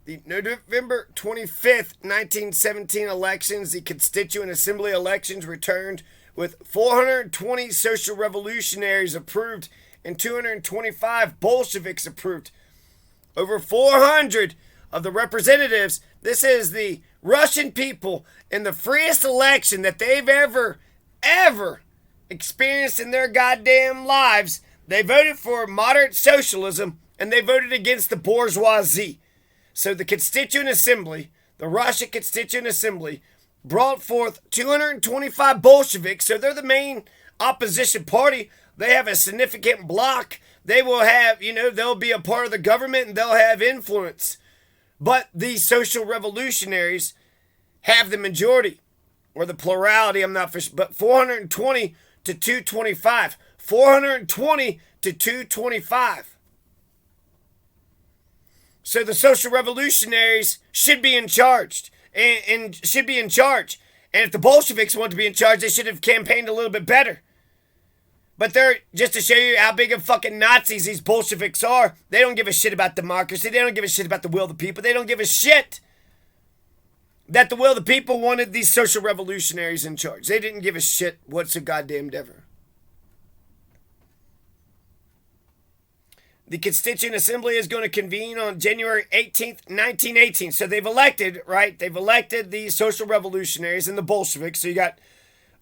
The November 25th, 1917 elections, the Constituent Assembly elections returned with 420 social revolutionaries approved and 225 Bolsheviks approved. Over 400 of the representatives, this is the Russian people, in the freest election that they've ever experienced in their goddamn lives. They voted for moderate socialism and they voted against the bourgeoisie. So the Constituent Assembly, the Russian Constituent Assembly, brought forth 225 Bolsheviks. So they're the main opposition party. They have a significant bloc. They will have, they'll be a part of the government and they'll have influence. But these social revolutionaries have the majority, or the plurality, I'm not for sure, but 420 to 225. 420 to 225. So the social revolutionaries should be in charge, and should be in charge. And if the Bolsheviks want to be in charge, they should have campaigned a little bit better. But they're, just to show you how big of fucking Nazis these Bolsheviks are, they don't give a shit about democracy. They don't give a shit about the will of the people. They don't give a shit that the will of the people wanted these social revolutionaries in charge. They didn't give a shit whatsoever. The Constituent Assembly is going to convene on January 18th, 1918. So they've elected, right? They've elected the social revolutionaries and the Bolsheviks. So you got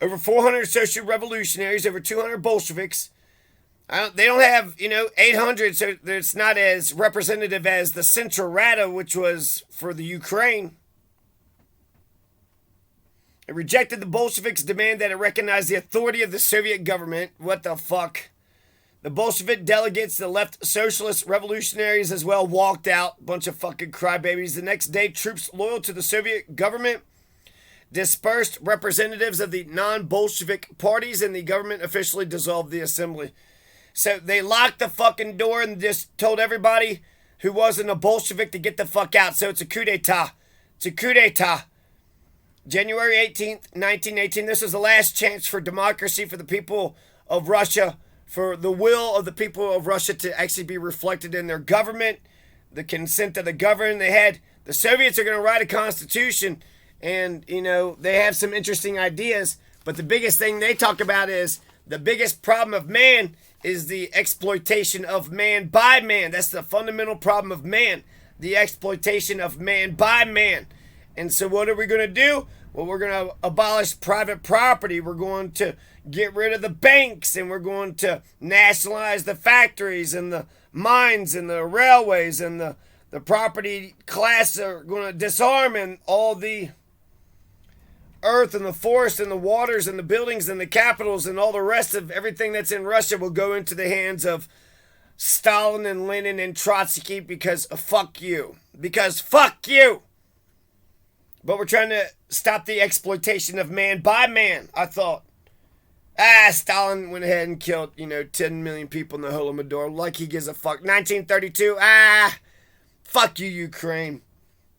over 400 social revolutionaries, over 200 Bolsheviks. They don't have, 800, so it's not as representative as the Central Rada, which was for the Ukraine. It rejected the Bolsheviks' demand that it recognize the authority of the Soviet government. What the fuck? The Bolshevik delegates, the left socialist revolutionaries as well, walked out. Bunch of fucking crybabies. The next day, troops loyal to the Soviet government dispersed representatives of the non-Bolshevik parties, and the government officially dissolved the assembly. So they locked the fucking door and just told everybody who wasn't a Bolshevik to get the fuck out. So it's a coup d'etat. It's a coup d'etat. January 18th, 1918. This is the last chance for democracy for the people of Russia, for the will of the people of Russia to actually be reflected in their government, the consent of the governed. The Soviets are going to write a constitution, and, they have some interesting ideas, but the biggest thing they talk about is the biggest problem of man is the exploitation of man by man. That's the fundamental problem of man, the exploitation of man by man. And so what are we going to do? Well, we're going to abolish private property. We're going to get rid of the banks, and we're going to nationalize the factories and the mines and the railways, and the property class are going to disarm, and all the earth and the forest and the waters and the buildings and the capitals and all the rest of everything that's in Russia will go into the hands of Stalin and Lenin and Trotsky, because fuck you. Because fuck you. But we're trying to stop the exploitation of man by man, I thought. Stalin went ahead and killed, 10 million people in the Holodomor, like he gives a fuck. 1932, fuck you, Ukraine.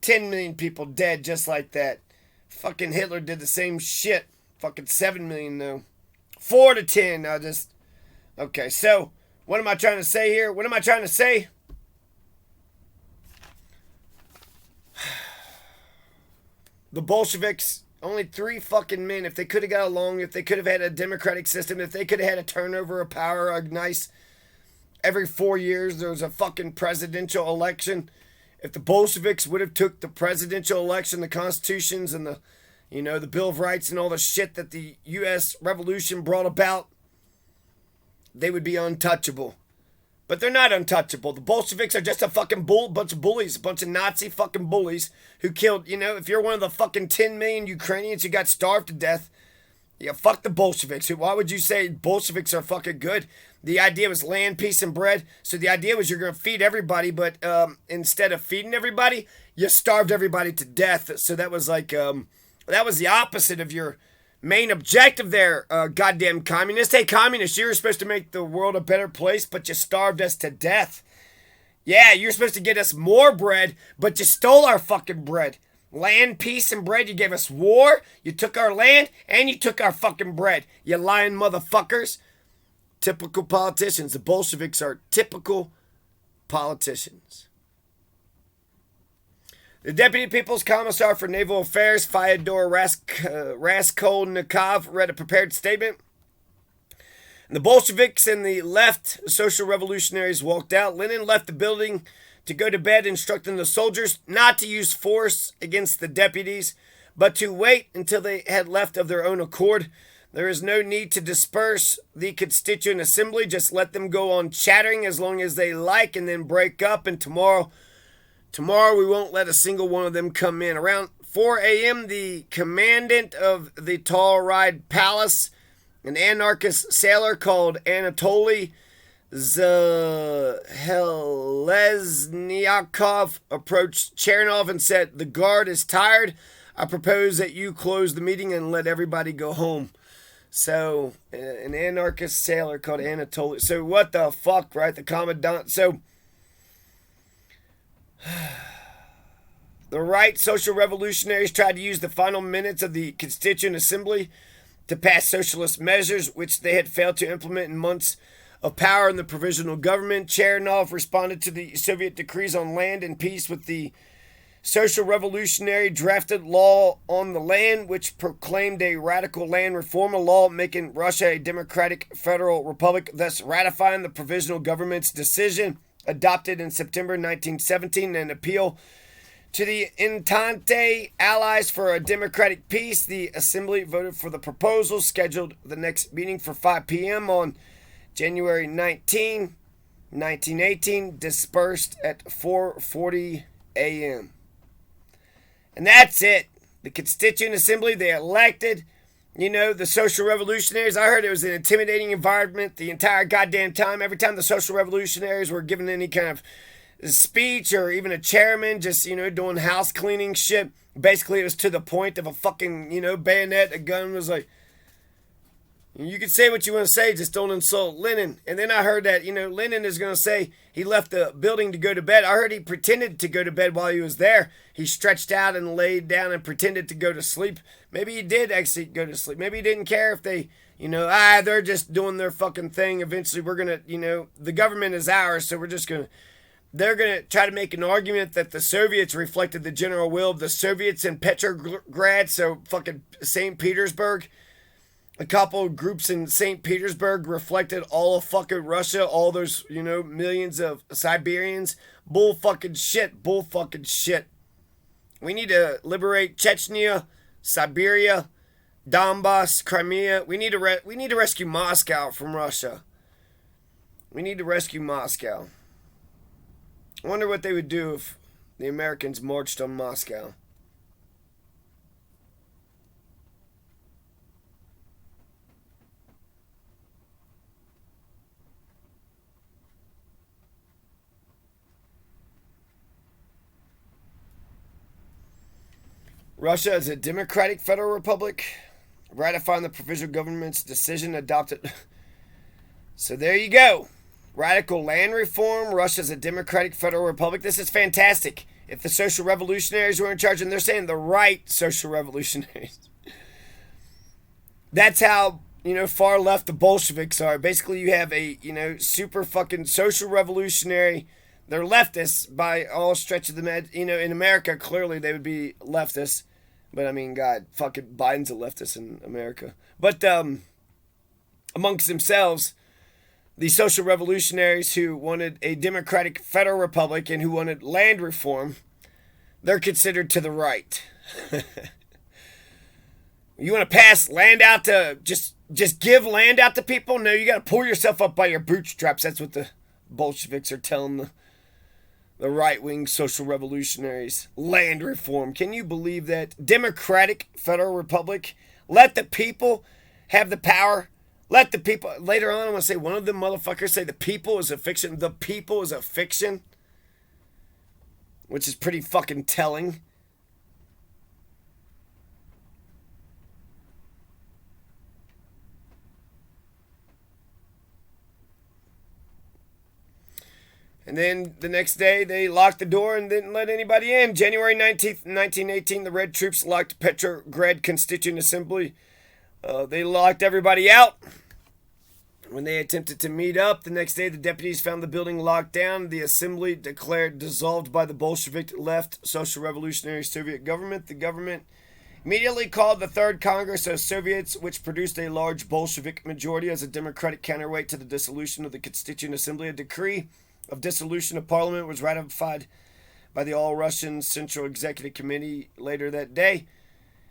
10 million people dead just like that. Fucking Hitler did the same shit. Fucking 7 million, though. 4 to 10, Okay, so, what am I trying to say here? What am I trying to say? The Bolsheviks, only 3 fucking men. If they could have got along, if they could have had a democratic system, if they could have had a turnover of power, a nice, every 4 years there was a fucking presidential election. If the Bolsheviks would have took the presidential election, the constitutions and the, the Bill of Rights and all the shit that the U.S. Revolution brought about, they would be untouchable. But they're not untouchable. The Bolsheviks are just a fucking bunch of bullies, a bunch of Nazi fucking bullies who killed, if you're one of the fucking 10 million Ukrainians who got starved to death, fuck the Bolsheviks. Why would you say Bolsheviks are fucking good? The idea was land, peace, and bread. So the idea was you're going to feed everybody, but instead of feeding everybody, you starved everybody to death. So that was like, that was the opposite of your main objective there, goddamn communist. Hey, communists, you were supposed to make the world a better place, but you starved us to death. Yeah, you're supposed to get us more bread, but you stole our fucking bread. Land, peace, and bread. You gave us war, you took our land, and you took our fucking bread. You lying motherfuckers. Typical politicians. The Bolsheviks are typical politicians. The Deputy People's Commissar for Naval Affairs, Fyodor Raskolnikov, read a prepared statement. And the Bolsheviks and the left social revolutionaries walked out. Lenin left the building to go to bed, instructing the soldiers not to use force against the deputies, but to wait until they had left of their own accord. There is no need to disperse the Constituent Assembly. Just let them go on chattering as long as they like and then break up. And tomorrow we won't let a single one of them come in. Around 4 a.m., the commandant of the Tall Ride Palace, an anarchist sailor called Anatoly Zheleznyakov, approached Chernov and said, "The guard is tired. I propose that you close the meeting and let everybody go home." So, an anarchist sailor called Anatoly. So, what the fuck, right? The commandant. So, the right social revolutionaries tried to use the final minutes of the Constituent Assembly to pass socialist measures, which they had failed to implement in months of power in the provisional government. Chernov responded to the Soviet decrees on land and peace with the social revolutionary drafted law on the land, which proclaimed a radical land reform, a law making Russia a democratic federal republic, thus ratifying the provisional government's decision adopted in September 1917, an appeal to the Entente allies for a democratic peace. The assembly voted for the proposal, scheduled the next meeting for 5 p.m. on January 19, 1918, dispersed at 4:40 a.m. And that's it. The Constituent Assembly, they elected, the social revolutionaries. I heard it was an intimidating environment the entire goddamn time. Every time the social revolutionaries were given any kind of speech or even a chairman just, doing house cleaning shit. Basically, it was to the point of a fucking, bayonet. A gun was like, you can say what you want to say, just don't insult Lenin. And then I heard that, Lenin is going to say he left the building to go to bed. I heard he pretended to go to bed while he was there. He stretched out and laid down and pretended to go to sleep. Maybe he did actually go to sleep. Maybe he didn't care if they, they're just doing their fucking thing. Eventually we're going to, the government is ours, so we're just going to, they're going to try to make an argument that the Soviets reflected the general will of the Soviets in Petrograd, so fucking St. Petersburg. A couple of groups in St. Petersburg reflected all of fucking Russia, all those, millions of Siberians. Bull fucking shit. We need to liberate Chechnya, Siberia, Donbass, Crimea. We need to rescue Moscow from Russia. We need to rescue Moscow. I wonder what they would do if the Americans marched on Moscow. Russia is a democratic federal republic, ratifying the provisional government's decision adopted. So there you go. Radical land reform. Russia's a democratic federal republic. This is fantastic. If the social revolutionaries were in charge, and they're saying the right social revolutionaries. That's how, far left the Bolsheviks are. Basically, you have a, super fucking social revolutionary. They're leftists by all stretch of the in America, clearly they would be leftists. But I mean, God, fucking Biden's a leftist in America. But amongst themselves, the social revolutionaries who wanted a democratic federal republic and who wanted land reform, they're considered to the right. You want to pass land out to, just give land out to people? No, you got to pull yourself up by your bootstraps. That's what the Bolsheviks are telling the right-wing social revolutionaries. Land reform. Can you believe that? Democratic federal republic. Let the people have the power. Let the people... Later on, I'm going to say one of them motherfuckers say the people is a fiction. The people is a fiction. Which is pretty fucking telling. And then the next day, they locked the door and didn't let anybody in. January 19th, 1918, the Red Troops locked Petrograd Constituent Assembly. They locked everybody out. When they attempted to meet up, the next day the deputies found the building locked down. The assembly declared dissolved by the Bolshevik left Social Revolutionary Soviet government. The government immediately called the Third Congress of Soviets, which produced a large Bolshevik majority as a democratic counterweight to the dissolution of the Constituent Assembly. A decree of dissolution of parliament was ratified by the All-Russian Central Executive Committee later that day.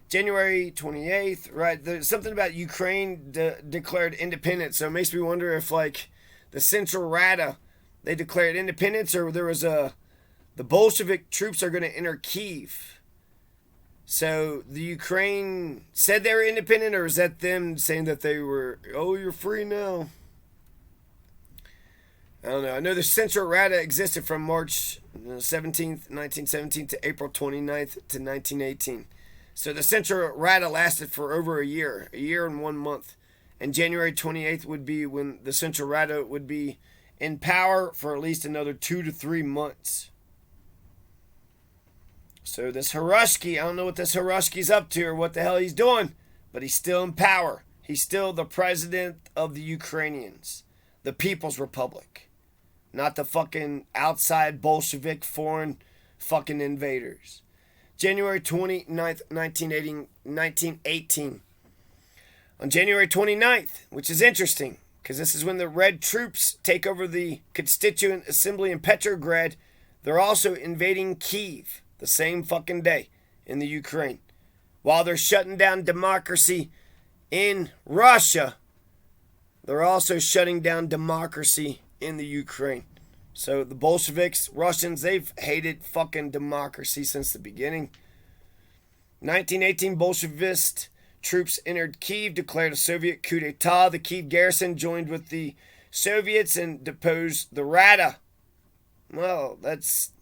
January 28th, right? There's something about Ukraine declared independence, so it makes me wonder if, like, the Central Rada, they declared independence, or there was the Bolshevik troops are going to enter Kiev. So the Ukraine said they were independent, or is that them saying that they were, oh, you're free now? I don't know. I know the Central Rada existed from March 17th, 1917 to April 29th to 1918. So the Central Rada lasted for over a year and 1 month. And January 28th would be when the Central Rada would be in power for at least another 2 to 3 months. So this Hiroshki, I don't know what this Hiroshki's up to or what the hell he's doing, but he's still in power. He's still the president of the Ukrainians, the People's Republic, not the fucking outside Bolshevik foreign fucking invaders. January 29th, 1918. On January 29th, which is interesting, because this is when the Red troops take over the Constituent Assembly in Petrograd, they're also invading Kiev the same fucking day in the Ukraine. While they're shutting down democracy in Russia, they're also shutting down democracy in the Ukraine. So the Bolsheviks, Russians, they've hated fucking democracy since the beginning. 1918, Bolshevist troops entered Kiev, declared a Soviet coup d'etat. The Kiev garrison joined with the Soviets and deposed the Rada. Well, that's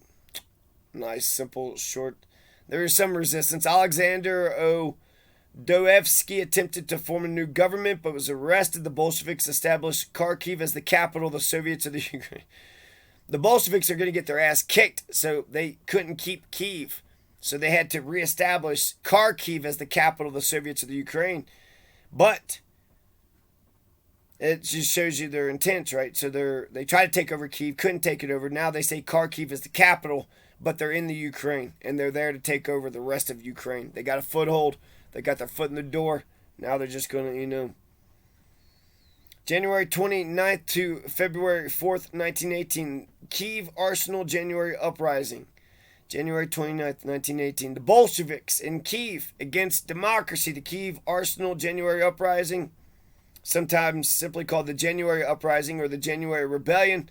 nice, simple, short. There is some resistance. Alexander Doevsky attempted to form a new government, but was arrested. The Bolsheviks established Kharkiv as the capital of the Soviets of the Ukraine. The Bolsheviks are going to get their ass kicked, so they couldn't keep Kiev. So they had to reestablish Kharkiv as the capital of the Soviets of the Ukraine. But it just shows you their intent, right? So they tried to take over Kiev, couldn't take it over. Now they say Kharkiv is the capital, but they're in the Ukraine, and they're there to take over the rest of Ukraine. They got a foothold. They got their foot in the door. Now they're just going to, January 29th to February 4th, 1918. Kiev Arsenal January Uprising. January 29th, 1918. The Bolsheviks in Kiev against democracy. The Kiev Arsenal January Uprising, sometimes simply called the January Uprising or the January Rebellion,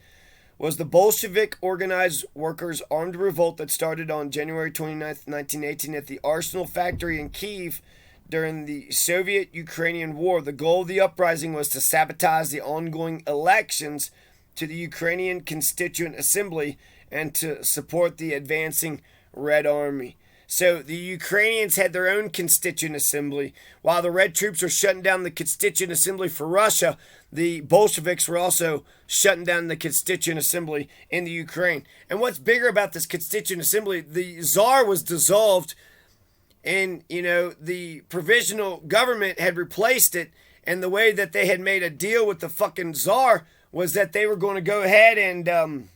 was the Bolshevik organized workers' armed revolt that started on January 29th, 1918 at the Arsenal factory in Kiev during the Soviet-Ukrainian War. The goal of the uprising was to sabotage the ongoing elections to the Ukrainian Constituent Assembly and to support the advancing Red Army. So the Ukrainians had their own Constituent Assembly. While the Red troops were shutting down the Constituent Assembly for Russia, the Bolsheviks were also shutting down the Constituent Assembly in the Ukraine. And what's bigger about this Constituent Assembly, the Tsar was dissolved, and, the provisional government had replaced it, and the way that they had made a deal with the fucking Tsar was that they were going to go ahead and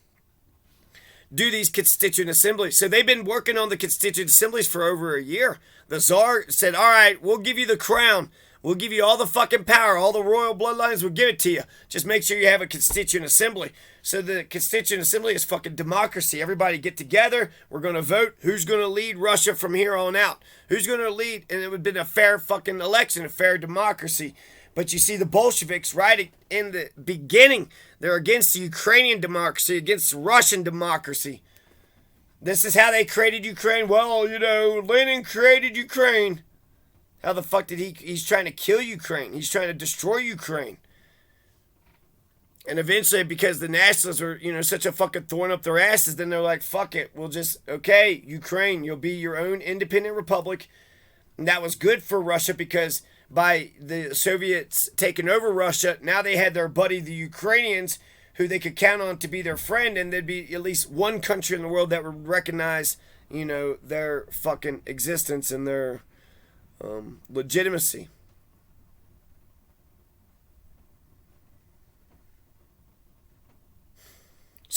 do these Constituent Assemblies. So they've been working on the Constituent Assemblies for over a year. The Tsar said, all right, we'll give you the crown. We'll give you all the fucking power. All the royal bloodlines, we'll give it to you. Just make sure you have a Constituent Assembly. So the Constituent Assembly is fucking democracy. Everybody get together. We're going to vote who's going to lead Russia from here on out. Who's going to lead? And it would have been a fair fucking election, a fair democracy. But you see the Bolsheviks, right in the beginning, they're against the Ukrainian democracy, against Russian democracy. This is how they created Ukraine. Well, Lenin created Ukraine. How the fuck did he's trying to kill Ukraine. He's trying to destroy Ukraine. And eventually, because the nationalists were, such a fucking thorn up their asses, then they're like, fuck it. We'll just, okay, Ukraine, you'll be your own independent republic. And that was good for Russia because by the Soviets taking over Russia, now they had their buddy, the Ukrainians, who they could count on to be their friend, and there'd be at least one country in the world that would recognize, their fucking existence and their legitimacy.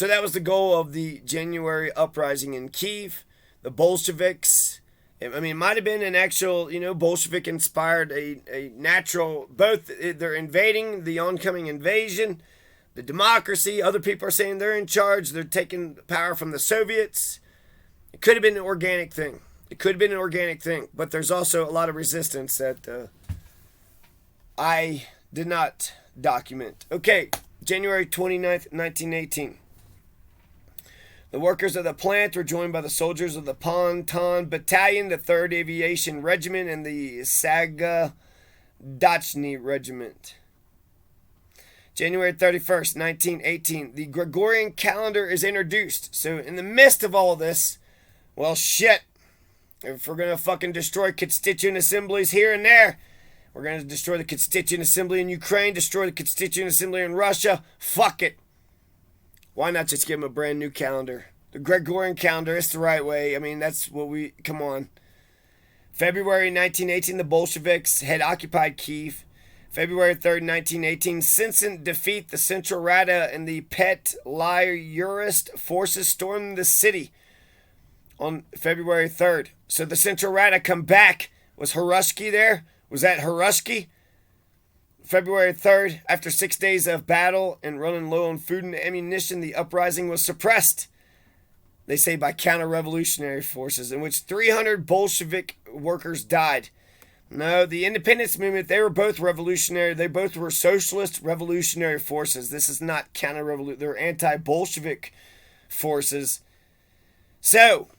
So that was the goal of the January Uprising in Kiev. The Bolsheviks, I mean, it might have been an actual, Bolshevik inspired, a natural, both they're invading the oncoming invasion, the democracy. Other people are saying they're in charge. They're taking power from the Soviets. It could have been an organic thing. But there's also a lot of resistance that I did not document. Okay, January 29th, 1918. The workers of the plant were joined by the soldiers of the Ponton Battalion, the 3rd Aviation Regiment, and the Sagadachny Regiment. January 31st, 1918. The Gregorian calendar is introduced. So in the midst of all this, well, shit. If we're going to fucking destroy constituent assemblies here and there, we're going to destroy the constituent assembly in Ukraine, destroy the constituent assembly in Russia. Fuck it. Why not just give them a brand new calendar? The Gregorian calendar is the right way. I mean, that's what come on. February 1918, the Bolsheviks had occupied Kiev. February 3rd, 1918, Since defeat the Central Rada and the Petliurist forces stormed the city on February 3rd. So the Central Rada come back. Was Harushki there? Was that Harushki? February 3rd, after 6 days of battle and running low on food and ammunition, the uprising was suppressed, they say, by counter-revolutionary forces, in which 300 Bolshevik workers died. No, the independence movement, they were both revolutionary. They both were socialist revolutionary forces. This is not counter-revolutionary. They're anti-Bolshevik forces. So,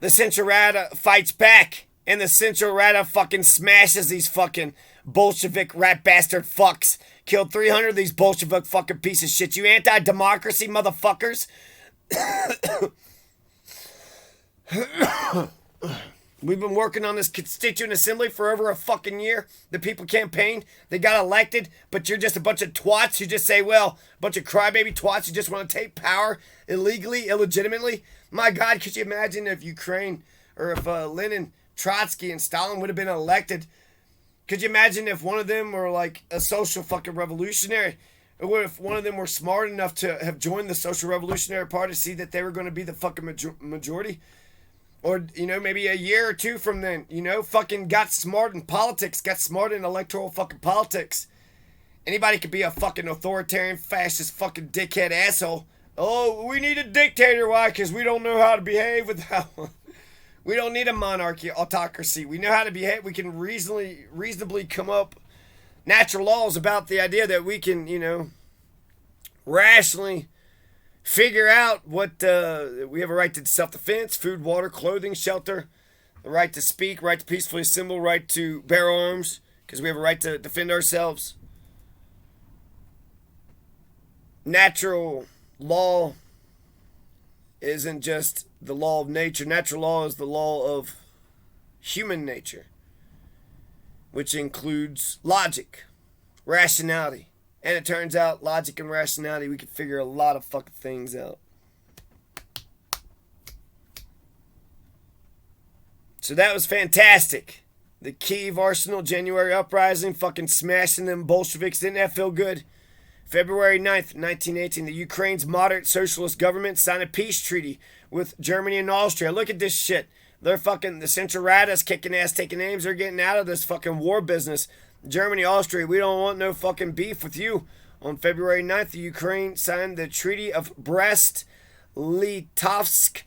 the Central Rada fights back, and the Central Rada fucking smashes these fucking Bolshevik rat bastard fucks. Killed 300 of these Bolshevik fucking pieces of shit. You anti-democracy motherfuckers. We've been working on this constituent assembly for over a fucking year. The people campaigned. They got elected. But you're just a bunch of twats who just say, well, a bunch of crybaby twats who just want to take power illegally, illegitimately. My God, could you imagine if Ukraine, or if Lenin, Trotsky, and Stalin would have been elected? Could you imagine if one of them were like a social fucking revolutionary? Or if one of them were smart enough to have joined the Social Revolutionary Party to see that they were going to be the fucking majority? Or, maybe a year or two from then, fucking got smart in politics, got smart in electoral fucking politics. Anybody could be a fucking authoritarian, fascist, fucking dickhead asshole. Oh, we need a dictator. Why? Because we don't know how to behave without... We don't need a monarchy, autocracy. We know how to behave. We can reasonably come up natural laws about the idea that we can, rationally figure out what we have a right to self-defense, food, water, clothing, shelter, the right to speak, right to peacefully assemble, right to bear arms, because we have a right to defend ourselves. Natural law isn't just the law of nature. Natural law is the law of human nature, which includes logic, rationality. And it turns out logic and rationality, we can figure a lot of fucking things out. So that was fantastic. The Kiev Arsenal, January Uprising, fucking smashing them Bolsheviks. Didn't that feel good? February 9th, 1918, the Ukraine's moderate socialist government signed a peace treaty with Germany and Austria. Look at this shit. They're fucking, the Central Radas kicking ass, taking names. They're getting out of this fucking war business. Germany, Austria, we don't want no fucking beef with you. On February 9th, the Ukraine signed the Treaty of Brest, Leitovsk,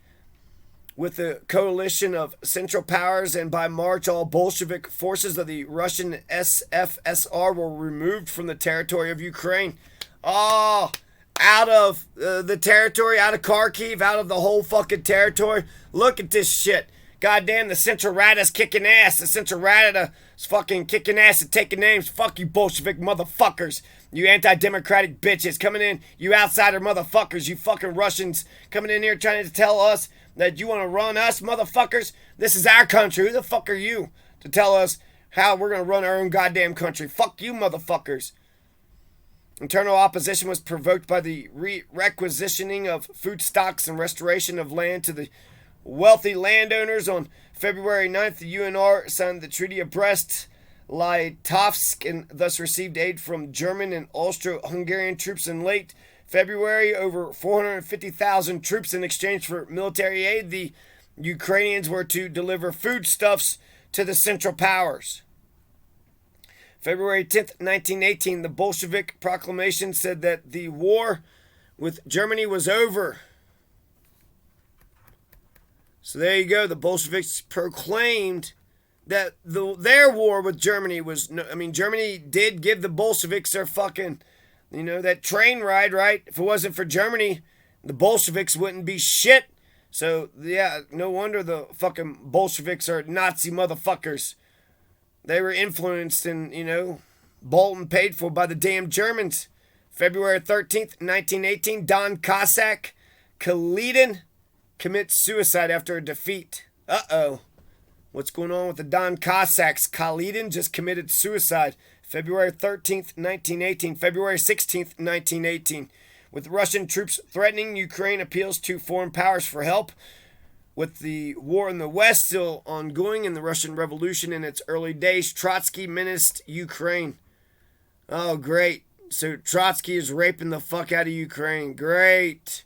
with a coalition of Central Powers, and by March, all Bolshevik forces of the Russian SFSR were removed from the territory of Ukraine. Oh, out of the territory, out of Kharkiv, out of the whole fucking territory. Look at this shit. Goddamn, the Central Rada's kicking ass. The Central Rada's fucking kicking ass and taking names. Fuck you, Bolshevik motherfuckers. You anti-democratic bitches coming in. You outsider motherfuckers. You fucking Russians coming in here trying to tell us that you want to run us, motherfuckers. This is our country. Who the fuck are you to tell us how we're going to run our own goddamn country? Fuck you, motherfuckers. Internal opposition was provoked by the requisitioning of food stocks and restoration of land to the wealthy landowners. On February 9th, the UNR signed the Treaty of Brest, Leitovsk, and thus received aid from German and Austro-Hungarian troops in late February, over 450,000 troops in exchange for military aid. The Ukrainians were to deliver foodstuffs to the Central Powers. February 10th, 1918, the Bolshevik proclamation said that the war with Germany was over. So there you go. The Bolsheviks proclaimed that their war with Germany was... Germany did give the Bolsheviks their fucking... that train ride, right? If it wasn't for Germany, the Bolsheviks wouldn't be shit. So, yeah, no wonder the fucking Bolsheviks are Nazi motherfuckers. They were influenced and, bought and paid for by the damn Germans. February 13th, 1918, Don Cossack Kalinin commits suicide after a defeat. Uh-oh. What's going on with the Don Cossacks? Kalinin just committed suicide. February 13th, 1918. February 16th, 1918. With Russian troops threatening, Ukraine appeals to foreign powers for help. With the war in the West still ongoing and the Russian Revolution in its early days, Trotsky menaced Ukraine. Oh, great. So Trotsky is raping the fuck out of Ukraine. Great.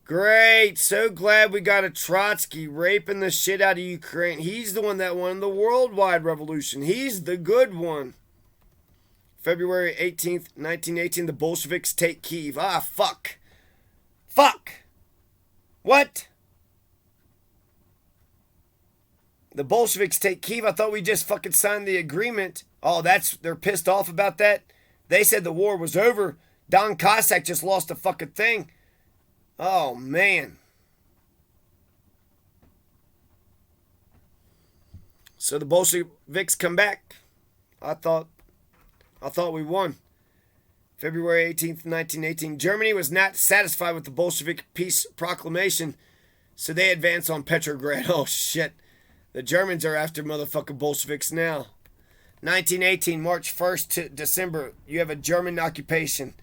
Great. So glad we got a Trotsky raping the shit out of Ukraine. He's the one that won the worldwide revolution. He's the good one. February 18th, 1918, the Bolsheviks take Kiev. Ah, fuck. Fuck. What? The Bolsheviks take Kiev? I thought we just fucking signed the agreement. Oh, they're pissed off about that? They said the war was over. Don Cossack just lost the fucking thing. Oh, man. So the Bolsheviks come back. I thought we won. February 18th, 1918. Germany was not satisfied with the Bolshevik peace proclamation, so they advance on Petrograd. Oh, shit. The Germans are after motherfucking Bolsheviks now. 1918, March 1st to December, you have a German occupation.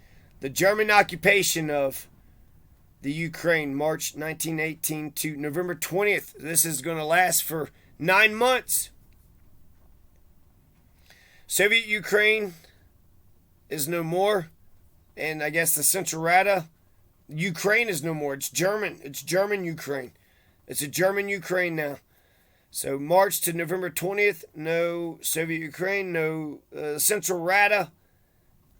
The German occupation of the Ukraine, March 1918 to November 20th. This is going to last for 9 months. Soviet Ukraine is no more. And I guess the Central Rada, Ukraine is no more. It's German. It's German Ukraine. It's a German Ukraine now. So March to November 20th, no Soviet Ukraine, no Central Rada.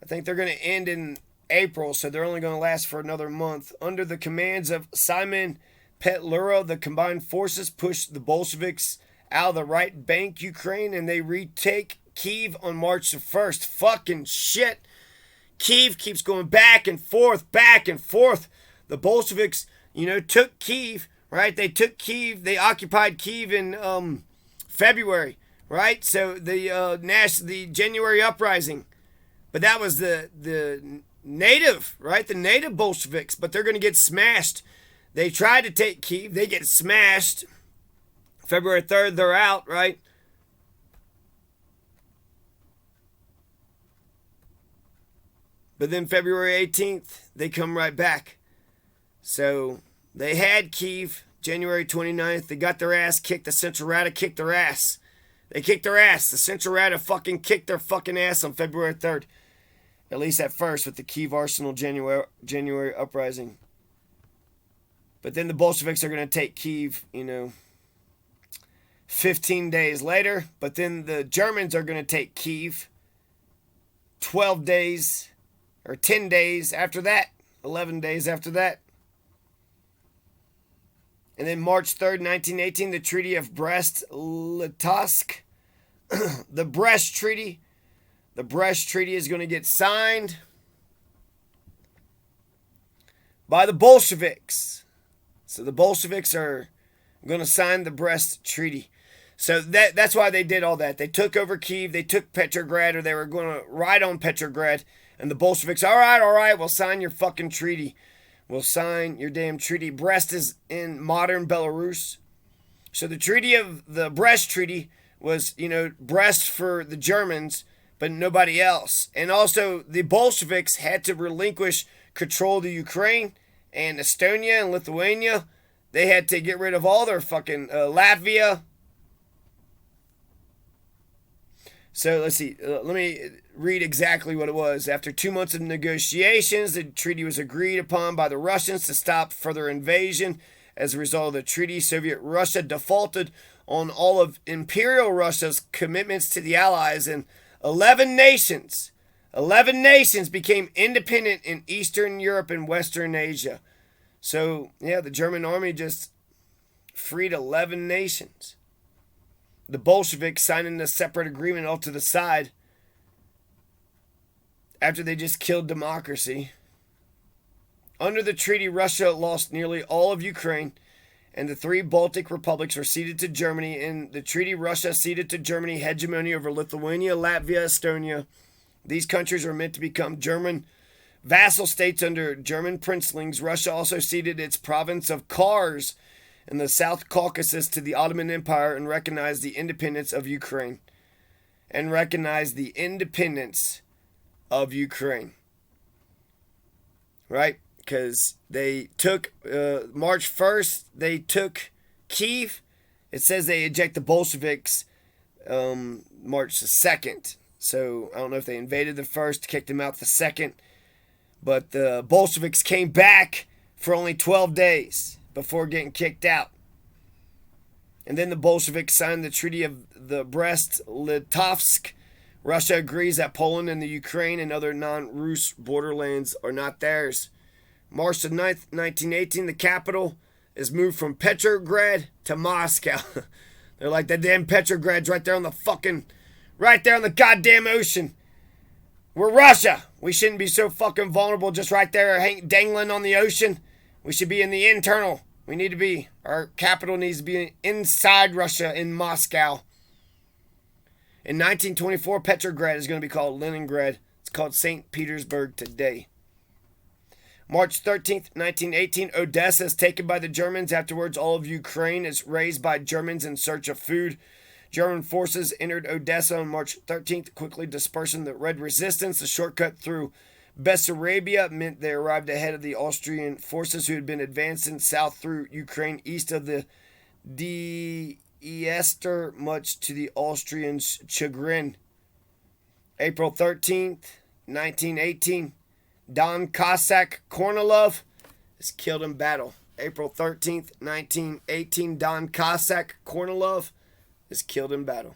I think they're going to end in April, so they're only going to last for another month. Under the commands of Simon Petlura, the combined forces pushed the Bolsheviks out of the right bank Ukraine, and they retake Kiev on March the 1st. Fucking shit. Kiev keeps going back and forth, back and forth. The Bolsheviks, took Kiev, right? They took Kiev. They occupied Kiev in February, right? So the January Uprising. But that was the native, right? The native Bolsheviks, but they're going to get smashed. They tried to take Kiev. They get smashed. February 3rd, they're out, right? But then February 18th, they come right back. So they had Kiev January 29th. They got their ass kicked. The Central Rada kicked their ass. They kicked their ass. The Central Rada fucking kicked their fucking ass on February 3rd. At least at first with the Kiev Arsenal January Uprising. But then the Bolsheviks are going to take Kiev, 15 days later. But then the Germans are going to take Kiev 12 days or 10 days after that. 11 days after that. And then March 3rd, 1918, the Treaty of Brest, Leitovsk. The Brest Treaty. The Brest Treaty is going to get signed by the Bolsheviks. So the Bolsheviks are going to sign the Brest Treaty. So that's why they did all that. They took over Kiev. They took Petrograd, or they were going to ride on Petrograd. And the Bolsheviks, all right, we'll sign your fucking treaty. We'll sign your damn treaty. Brest is in modern Belarus. So the Brest Treaty was, Brest for the Germans, but nobody else. And also, the Bolsheviks had to relinquish control of the Ukraine and Estonia and Lithuania. They had to get rid of all their fucking Latvia. So let's see. Let me read exactly what it was. After 2 months of negotiations, the treaty was agreed upon by the Russians to stop further invasion. As a result of the treaty, Soviet Russia defaulted on all of Imperial Russia's commitments to the Allies, and 11 nations became independent in Eastern Europe and Western Asia. So, yeah, the German army just freed 11 nations. The Bolsheviks signing a separate agreement off to the side after they just killed democracy. Under the treaty, Russia lost nearly all of Ukraine, and the 3 Baltic republics were ceded to Germany. In the treaty, Russia ceded to Germany hegemony over Lithuania, Latvia, Estonia. These countries were meant to become German vassal states under German princelings. Russia also ceded its province of Kars in the South Caucasus to the Ottoman Empire and recognized the independence of Ukraine. Right? Because they took, March 1st, they took Kiev. It says they eject the Bolsheviks March the 2nd. So I don't know if they invaded the 1st, kicked them out the 2nd. But the Bolsheviks came back for only 12 days before getting kicked out. And then the Bolsheviks signed the Treaty of the Brest, Leitovsk. Russia agrees that Poland and the Ukraine and other non-Rus borderlands are not theirs. March the 9th, 1918, the capital is moved from Petrograd to Moscow. They're like, that damn Petrograd's right there on the goddamn ocean. We're Russia. We shouldn't be so fucking vulnerable just right there dangling on the ocean. We should be in the internal. Our capital needs to be inside Russia in Moscow. In 1924, Petrograd is going to be called Leningrad. It's called St. Petersburg today. March 13th, 1918, Odessa is taken by the Germans. Afterwards, all of Ukraine is raised by Germans in search of food. German forces entered Odessa on March 13th, quickly dispersing the Red Resistance. The shortcut through Bessarabia meant they arrived ahead of the Austrian forces who had been advancing south through Ukraine east of the Dniester, much to the Austrians' chagrin. April 13th, 1918, Don Cossack Kornilov is killed in battle. April 13th, 1918, Don Cossack Kornilov is killed in battle.